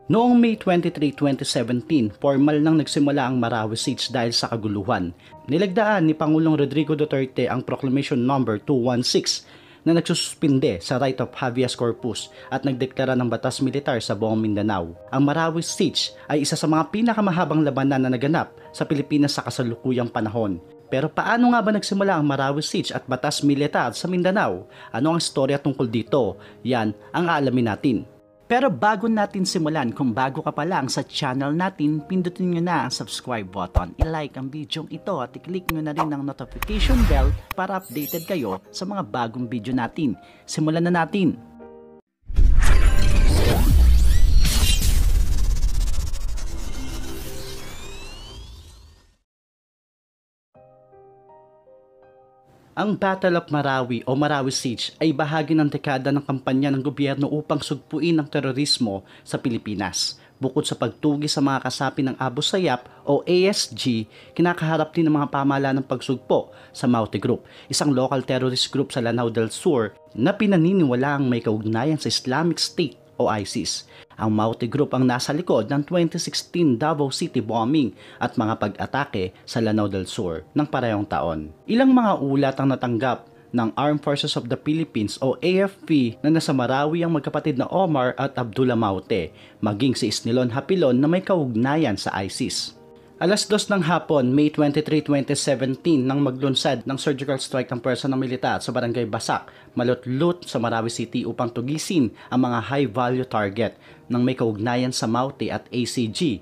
Noong May 23, 2017, formal nang nagsimula ang Marawi Siege dahil sa kaguluhan. Nilagdaan ni Pangulong Rodrigo Duterte ang Proclamation No. 216 na nagsususpinde sa right of habeas corpus at nagdeklara ng batas militar sa buong Mindanao. Ang Marawi Siege ay isa sa mga pinakamahabang labanan na naganap sa Pilipinas sa kasalukuyang panahon. Pero paano nga ba nagsimula ang Marawi Siege at batas militar sa Mindanao? Ano ang istorya tungkol dito? Yan ang aalamin natin. Pero bago natin simulan, kung bago ka pa lang sa channel natin, pindutin nyo na ang subscribe button, i-like ang video ito at i-click nyo na rin ang notification bell para updated kayo sa mga bagong video natin. Simulan na natin! Ang Battle of Marawi o Marawi Siege ay bahagi ng dekada ng kampanya ng gobyerno upang sugpuin ang terorismo sa Pilipinas. Bukod sa pagtugi sa mga kasapi ng Abu Sayyaf o ASG, kinakaharap din ng mga pamahalaan ng pagsugpo sa Maute Group, isang local terrorist group sa Lanao del Sur na pinaniniwalaang may kaugnayan sa Islamic State o ISIS. Ang Maute Group ang nasa likod ng 2016 Davao City bombing at mga pag-atake sa Lanao del Sur ng parehong taon. Ilang mga ulat ang natanggap ng Armed Forces of the Philippines o AFP na nasa Marawi ang magkapatid na Omar at Abdullah Maute, maging si Isnilon Hapilon na may kaugnayan sa ISIS. Alas 2 ng hapon, May 23, 2017, nang maglunsad ng surgical strike ng pwersa ng militar sa Barangay Basak, Malotlut sa Marawi City upang tugisin ang mga high-value target ng may kaugnayan sa Maute at ACG.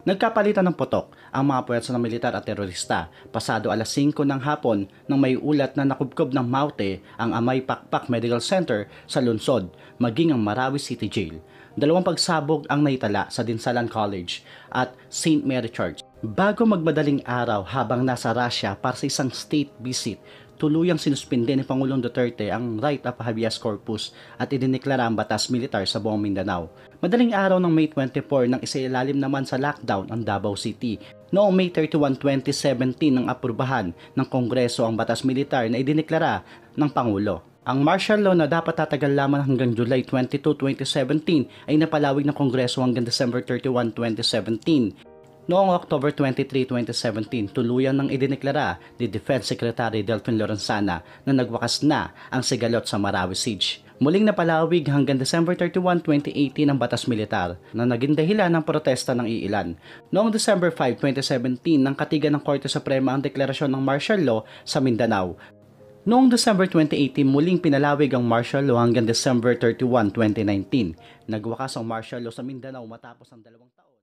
Nagkapalitan ng potok ang mga pwersa ng militar at terorista. Pasado alas 5 ng hapon nang may ulat na nakubkob ng Maute ang Amay Pakpak Medical Center sa lungsod, maging ang Marawi City Jail. Dalawang pagsabog ang naitala sa Dinsalan College at St. Mary Church. Bago magmadaling araw habang nasa Russia para sa isang state visit, tuluyang sinuspinde ni Pangulong Duterte ang right of habeas corpus at idineklara ang batas militar sa buong Mindanao. Madaling araw ng May 24 nang isailalim naman sa lockdown ang Davao City. Noong May 31, 2017 nang aprubahan ng Kongreso ang batas militar na idineklara ng Pangulo. Ang martial law na dapat tatagal lamang hanggang July 22, 2017 ay napalawig ng Kongreso hanggang December 31, 2017. Noong October 23, 2017, tuluyan nang idineklara ni Defense Secretary Delfin Lorenzana na nagwakas na ang sigalot sa Marawi Siege. Muling napalawig hanggang December 31, 2018 ang batas militar na naging dahilan ng protesta ng iilan. Noong December 5, 2017, nang katigan ng Korte Suprema ang deklarasyon ng martial law sa Mindanao. Noong December 2018, muling pinalawig ang martial law hanggang December 31, 2019. Nagwakas ang martial law sa Mindanao matapos ang 2 taon.